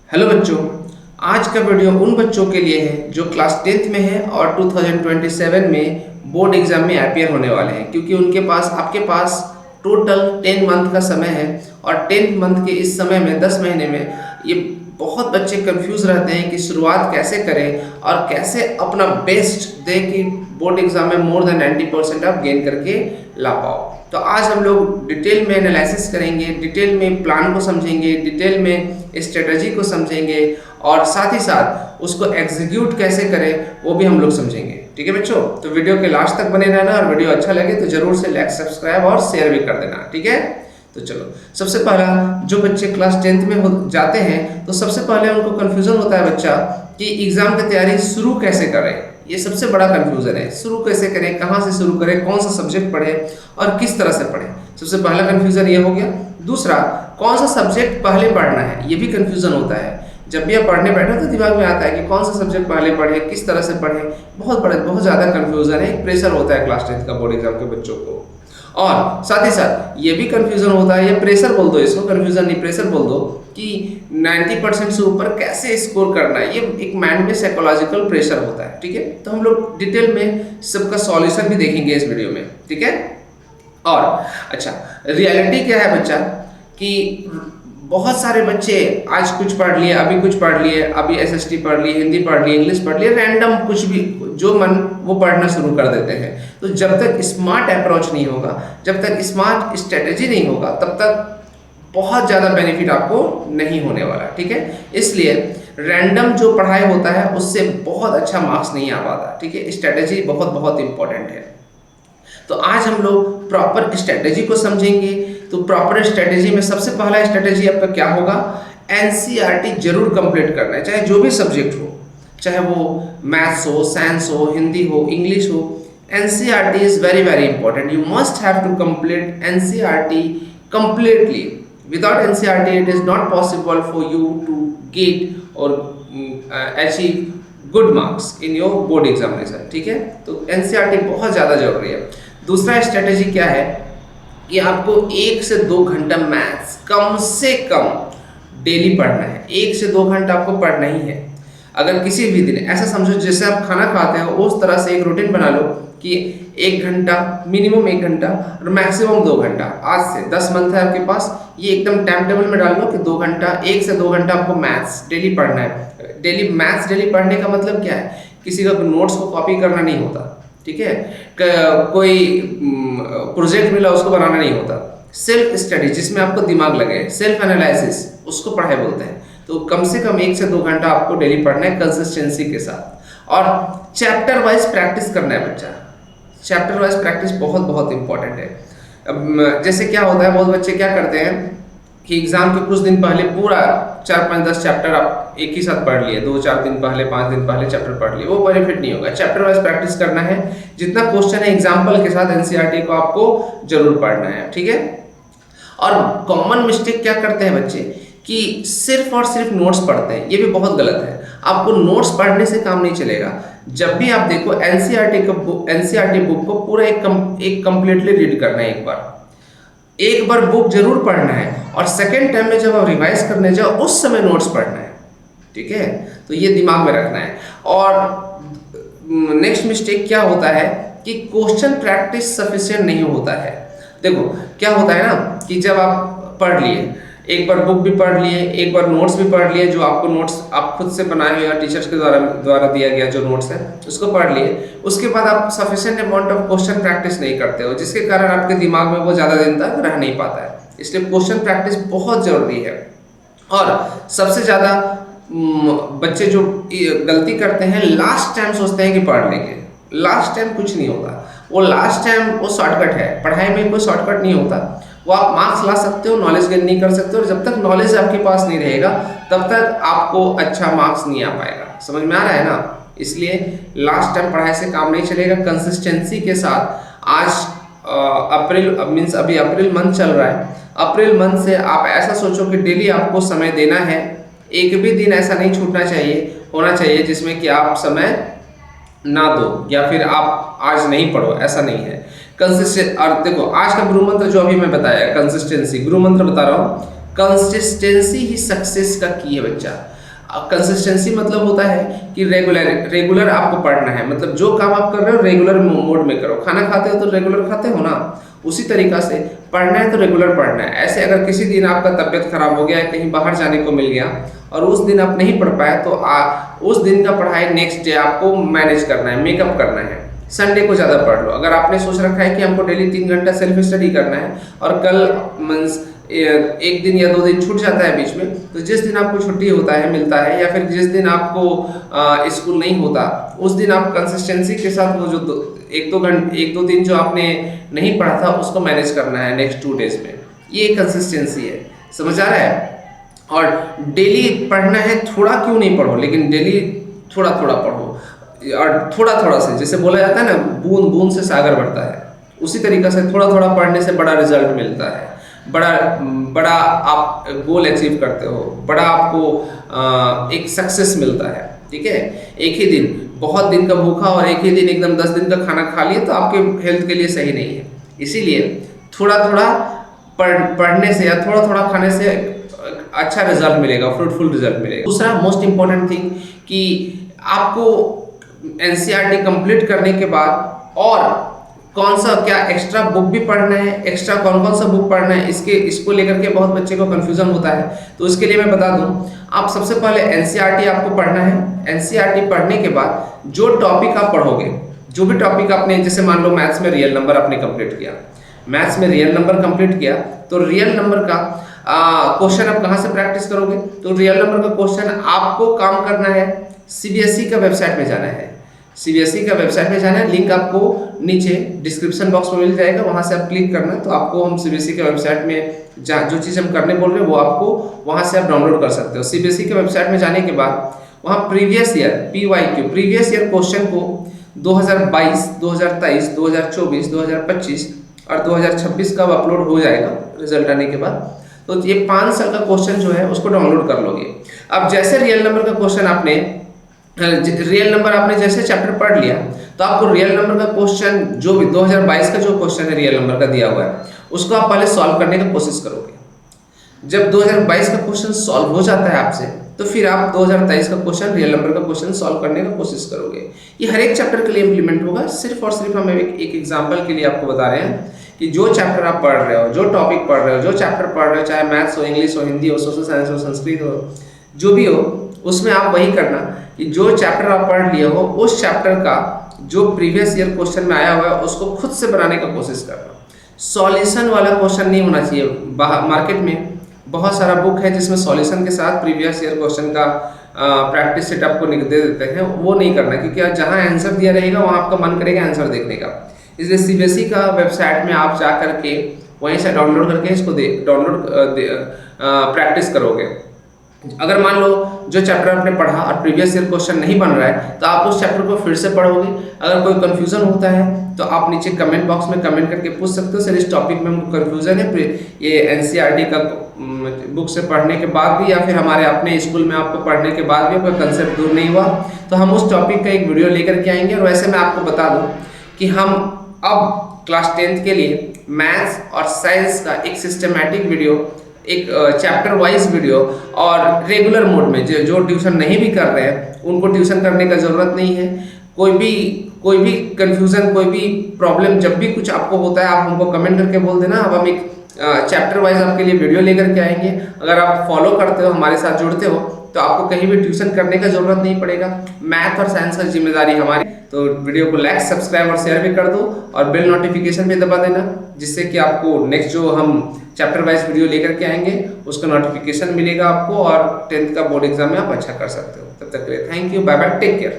Hello बच्चों, आज का वीडियो उन बच्चों के लिए है जो क्लास 10th में है और 2027 में बोर्ड एग्जाम में अपीयर होने वाले हैं, क्योंकि उनके पास आपके पास टोटल 10 मंथ का समय है और 10 मंथ के इस समय में 10 महीने में ये बहुत बच्चे कंफ्यूज रहते हैं कि शुरुआत कैसे करें और कैसे अपना बेस्ट दे कि बोर्ड एग्जाम में मोर देन 90% आप गेन करके ला पाओ। तो आज हम लोग डिटेल में एनालिसिस करेंगे, डिटेल में प्लान को समझेंगे, डिटेल में स्ट्रेटजी को समझेंगे और साथ ही साथ उसको एग्जीक्यूट कैसे करें वो भी हम लोग समझेंगे। ठीक है बच्चों, तो वीडियो के लास्ट तक बने रहना और वीडियो अच्छा लगे तो जरूर से लाइक, सब्सक्राइब और शेयर भी कर देना। ठीक है, तो चलो सबसे पहला जो बच्चे क्लास 10th में जाते हैं तो सबसे पहले उनको कन्फ्यूजन होता है बच्चा कि एग्जाम की तैयारी शुरू कैसे करें। ये सबसे बड़ा कन्फ्यूजन है, शुरू कैसे करें, कहाँ से शुरू करें, कौन सा सब्जेक्ट पढ़े और किस तरह से पढ़े। सबसे पहला कन्फ्यूजन ये हो गया। दूसरा, कौन सा सब्जेक्ट पहले पढ़ना है, ये भी कन्फ्यूजन होता है। जब भी आप पढ़ने बैठो तो दिमाग में आता है कि कौन सा सब्जेक्ट पहले पढ़े, किस तरह से पढ़े। बहुत ज़्यादा कन्फ्यूजन है, प्रेशर होता है क्लास 10th का बोर्ड एग्जाम के बच्चों को। और साथ ही साथ ये भी कन्फ्यूजन होता है, ये प्रेशर बोल दो इसको, कन्फ्यूजन नहीं प्रेशर बोल दो कि 90% से ऊपर कैसे स्कोर करना है। ये एक माइंड में साइकोलॉजिकल प्रेशर होता है। ठीक है, तो हम लोग डिटेल में सबका सॉल्यूशन भी देखेंगे इस वीडियो में। ठीक है, और अच्छा रियलिटी क्या है बच्चा कि बहुत सारे बच्चे आज कुछ पढ़ लिए, अभी कुछ पढ़ लिए, अभी एसएसटी पढ़ लिए, हिंदी पढ़ लिए, इंग्लिश पढ़ लिए, रैंडम कुछ भी जो मन वो पढ़ना शुरू कर देते हैं। तो जब तक स्मार्ट अप्रोच नहीं होगा, जब तक स्मार्ट स्ट्रेटेजी नहीं होगा, तब तक बहुत ज़्यादा बेनिफिट आपको नहीं होने वाला। ठीक है, इसलिए रैंडम जो पढ़ाई होता है उससे बहुत अच्छा मार्क्स नहीं आ पाता। ठीक है, स्ट्रेटेजी बहुत इंपॉर्टेंट है। तो आज हम लोग प्रॉपर स्ट्रेटेजी को समझेंगे। तो प्रॉपर स्ट्रेटेजी में सबसे पहला स्ट्रेटेजी आपका क्या होगा, एनसीईआरटी जरूर कंप्लीट करना है, चाहे जो भी सब्जेक्ट हो, चाहे वो मैथ्स हो, साइंस हो, हिंदी हो, इंग्लिश हो। NCERT is very important. You must have to complete NCERT completely. Without NCERT it is not possible for you to get or achieve good marks in your board examination. ठीक है, तो NCERT बहुत ज़्यादा जरूरी है। दूसरा strategy क्या है कि आपको 1 से 2 घंटा मैथ्स कम से कम डेली पढ़ना है। 1 से 2 घंटा आपको पढ़ना ही है। अगर किसी भी दिन ऐसा समझो जैसे आप खाना खाते हो उस तरह से एक रूटीन बना लो कि 1 घंटा, मिनिमम 1 घंटा और मैक्सिमम 2 घंटा। आज से 10 मंथ है आपके पास, ये एकदम टाइम टेबल में डाल लो कि 2 घंटा, 1 से 2 घंटा आपको मैथ्स डेली पढ़ना है। डेली मैथ्स डेली पढ़ने का मतलब क्या है, किसी का नोट्स को कॉपी करना नहीं होता। ठीक है, कोई प्रोजेक्ट मिला उसको बनाना नहीं होता। सेल्फ स्टडी जिसमें आपको दिमाग लगे, सेल्फ एनालिसिस, उसको पढ़ाई बोलते हैं। तो कम से कम 1 से 2 घंटा आपको डेली पढ़ना है कंसिस्टेंसी के साथ। और चैप्टर वाइज प्रैक्टिस करना है बच्चा। चैप्टर वाइज प्रैक्टिस बहुत इंपॉर्टेंट है। अब जैसे क्या होता है, बहुत बच्चे क्या करते हैं कि एग्जाम के कुछ दिन पहले पूरा 4, 5, 10 चैप्टर आप एक ही साथ पढ़ लिए, 2, 4 दिन पहले, 5 दिन पहले चैप्टर पढ़ लिए, वो बेनिफिट नहीं होगा। चैप्टर वाइज प्रैक्टिस करना है। जितना क्वेश्चन है एग्जाम्पल के साथ एनसीईआरटी को आपको जरूर पढ़ना है। ठीक है, और कॉमन मिस्टेक क्या करते हैं बच्चे कि सिर्फ और सिर्फ नोट्स पढ़ते हैं। ये भी बहुत गलत है। आपको नोट्स पढ़ने से काम नहीं चलेगा। जब भी आप देखो एनसीईआरटी बुक को पूरा एक कंप्लीटली रीड करना है। एक बार बुक जरूर पढ़ना है और सेकेंड टाइम में जब आप रिवाइज करने जाओ उस समय नोट्स पढ़ना है। ठीक है, तो ये दिमाग में रखना है। और नेक्स्ट मिस्टेक क्या होता है कि क्वेश्चन प्रैक्टिस सफिशिएंट नहीं होता है। देखो क्या होता है ना कि जब आप पढ़ लिए, एक बार बुक भी पढ़ लिए, एक बार नोट्स भी पढ़ लिए, जो आपको नोट्स आप खुद से बनाए हुए या टीचर्स के द्वारा दिया गया जो नोट्स है उसको पढ़ लिए, उसके बाद आप sufficient amount of question practice नहीं करते हो, जिसके कारण आपके दिमाग में वो ज़्यादा दिन तक रह नहीं पाता है। इसलिए क्वेश्चन प्रैक्टिस बहुत ज़रूरी है। और सबसे ज़्यादा बच्चे जो गलती करते हैं, लास्ट टाइम सोचते हैं कि पढ़ लेंगे। लास्ट टाइम कुछ नहीं होता। वो लास्ट टाइम वो शॉर्टकट है। पढ़ाई में कोई शॉर्टकट नहीं होता। वो आप मार्क्स ला सकते हो, नॉलेज गेन नहीं कर सकते हो। और जब तक नॉलेज आपके पास नहीं रहेगा तब तक आपको अच्छा मार्क्स नहीं आ पाएगा। समझ में आ रहा है ना? इसलिए लास्ट टाइम पढ़ाई से काम नहीं चलेगा। कंसिस्टेंसी के साथ आज अभी अप्रैल मंथ चल रहा है। अप्रैल मंथ से आप ऐसा सोचो कि डेली आपको समय देना है। एक भी दिन ऐसा नहीं छूटना चाहिए, होना चाहिए जिसमें कि आप समय ना दो या फिर आप आज नहीं पढ़ो, ऐसा नहीं है। कंसिस्टेंट। और देखो आज का गुरु मंत्र जो अभी मैं बताया, कंसिस्टेंसी गुरु मंत्र बता रहा हूँ। कंसिस्टेंसी ही सक्सेस का की है बच्चा। कंसिस्टेंसी मतलब होता है कि रेगुलर आपको पढ़ना है, मतलब जो काम आप कर रहे हो रेगुलर मोड में करो। खाना खाते हो तो रेगुलर खाते हो ना, उसी तरीका से पढ़ना है तो रेगुलर पढ़ना है। ऐसे अगर किसी दिन आपका तबीयत खराब हो गया है, कहीं बाहर जाने को मिल गया और उस दिन आप नहीं पढ़ पाए, तो उस दिन का पढ़ाई नेक्स्ट डे आपको मैनेज करना है, मेकअप करना है। संडे को ज़्यादा पढ़ लो। अगर आपने सोच रखा है कि हमको डेली 3 घंटा सेल्फ स्टडी करना है और कल मीन्स एक दिन या 2 दिन छूट जाता है बीच में, तो जिस दिन आपको छुट्टी होता है मिलता है या फिर जिस दिन आपको स्कूल नहीं होता, उस दिन आप कंसिस्टेंसी के साथ वो जो एक दो दिन जो आपने नहीं पढ़ा था उसको मैनेज करना है नेक्स्ट 2 डेज में। ये कंसिस्टेंसी है, समझ आ रहा है। और डेली पढ़ना है, थोड़ा क्यों नहीं पढ़ो, लेकिन डेली थोड़ा थोड़ा पढ़ो। और थोड़ा थोड़ा से, जैसे बोला जाता है ना, बूंद बूंद से सागर बढ़ता है, उसी तरीका से थोड़ा थोड़ा पढ़ने से बड़ा रिजल्ट मिलता है, बड़ा आप गोल अचीव करते हो, बड़ा आपको एक सक्सेस मिलता है। ठीक है, एक ही दिन, बहुत दिन का भूखा और एक ही दिन एकदम 10 दिन का खाना खा लिए तो आपके हेल्थ के लिए सही नहीं है। इसीलिए थोड़ा थोड़ा पढ़ने से या थोड़ा थोड़ा खाने से अच्छा रिजल्ट मिलेगा, फ्रूटफुल रिजल्ट मिलेगा। दूसरा मोस्ट इंपॉर्टेंट थिंग कि आपको एनसीईआरटी कंप्लीट करने के बाद और कौन सा क्या एक्स्ट्रा बुक भी पढ़ना है, एक्स्ट्रा कौन कौन सा बुक पढ़ना है, इसको लेकर के बहुत बच्चे को कंफ्यूजन होता है। तो इसके लिए मैं बता दूं, आप सबसे पहले एनसीईआरटी आपको पढ़ना है। एनसीईआरटी पढ़ने के बाद जो टॉपिक आप पढ़ोगे, जो भी टॉपिक आपने, जैसे मान लो मैथ्स में रियल नंबर आपने कंप्लीट किया, मैथ्स में रियल नंबर कंप्लीट किया, तो रियल नंबर का क्वेश्चन आप कहाँ से प्रैक्टिस करोगे? तो रियल नंबर का क्वेश्चन आपको काम करना है, सीबीएसई का वेबसाइट में जाना है। सीबीएसई का वेबसाइट में जाना है, लिंक आपको नीचे डिस्क्रिप्शन बॉक्स में मिल जाएगा, वहां से आप क्लिक करना, तो आपको हम सीबीएसई के वेबसाइट में जो चीज़ हम करने बोल रहे हैं वो आपको वहां से आप डाउनलोड कर सकते हो। सीबीएसई के वेबसाइट में जाने के बाद वहाँ previous year PYQ previous year question को 2022, 2023, 2024, 2025 और 2026 का अपलोड हो जाएगा रिजल्ट आने के बाद। तो ये 5 साल का क्वेश्चन जो है उसको डाउनलोड कर लोगे। अब जैसे रियल नंबर का क्वेश्चन आपने जैसे चैप्टर पढ़ लिया, तो आपको रियल नंबर का क्वेश्चन जो भी 2022 का जो क्वेश्चन है रियल नंबर का दिया हुआ है, उसको आप पहले सॉल्व करने की कोशिश करोगे। जब 2022 का क्वेश्चन सॉल्व हो जाता है आपसे, तो फिर आप 2023 का क्वेश्चन, रियल नंबर का क्वेश्चन सॉल्व करने की कोशिश करोगे। ये हर एक चैप्टर के लिए इंप्लीमेंट होगा। सिर्फ और सिर्फ हम एक एग्जाम्पल के लिए आपको बता रहे हैं कि जो चैप्टर आप पढ़ रहे हो, जो टॉपिक पढ़ रहे हो, जो चैप्टर पढ़ रहे हो, चाहे मैथ्स हो, इंग्लिश हो, हिंदी हो, सोशल साइंस हो, संस्कृत हो, जो भी हो, उसमें आप वही करना कि जो चैप्टर आप पढ़ लिए हो, उस चैप्टर का जो प्रीवियस ईयर क्वेश्चन में आया हुआ है उसको खुद से बनाने का कोशिश करना। सॉल्यूशन वाला क्वेश्चन नहीं होना चाहिए। मार्केट में बहुत सारा बुक है जिसमें सॉल्यूशन के साथ प्रीवियस ईयर क्वेश्चन का प्रैक्टिस सेट आपको दे देते हैं, वो नहीं करना, क्योंकि जहाँ आंसर दिया रहेगा वहाँ आपका मन करेगा आंसर देखने का। इसलिए सीबीएसई का वेबसाइट में आप जा करके वहीं से डाउनलोड करके इसको प्रैक्टिस करोगे। अगर मान लो जो चैप्टर आपने पढ़ा और प्रीवियस ईयर क्वेश्चन नहीं बन रहा है, तो आप उस चैप्टर को फिर से पढ़ोगे। अगर कोई कंफ्यूजन होता है तो आप नीचे कमेंट बॉक्स में कमेंट करके पूछ सकते हो, सर इस टॉपिक में हमको कंफ्यूजन है, ये एनसीईआरटी का बुक से पढ़ने के बाद भी या फिर हमारे अपने स्कूल में आपको पढ़ने के बाद भी कोई कंसेप्ट दूर नहीं हुआ, तो हम उस टॉपिक का एक वीडियो लेकर के आएंगे। और वैसे मैं आपको बता दूँ कि हम अब क्लास 10th के लिए मैथ्स और साइंस का एक सिस्टमैटिक वीडियो, एक चैप्टर वाइज वीडियो और रेगुलर मोड में जो ट्यूशन नहीं भी कर रहे हैं उनको ट्यूशन करने का ज़रूरत नहीं है। कोई भी कंफ्यूजन, कोई भी प्रॉब्लम, जब भी कुछ आपको होता है आप हमको कमेंट करके बोल देना। अब हम एक चैप्टर वाइज आपके लिए वीडियो लेकर के आएंगे। अगर आप फॉलो करते हो, हमारे साथ जुड़ते हो, तो आपको कहीं भी ट्यूशन करने का जरूरत नहीं पड़ेगा। मैथ और साइंस का जिम्मेदारी हमारी। तो वीडियो को लाइक, सब्सक्राइब और शेयर भी कर दो और बेल नोटिफिकेशन भी दबा देना, जिससे कि आपको नेक्स्ट जो हम चैप्टर वाइज वीडियो लेकर के आएंगे उसका नोटिफिकेशन मिलेगा आपको और 10th का बोर्ड एग्जाम में आप अच्छा कर सकते हो। तब तक के लिए thank you, bye bye, take care.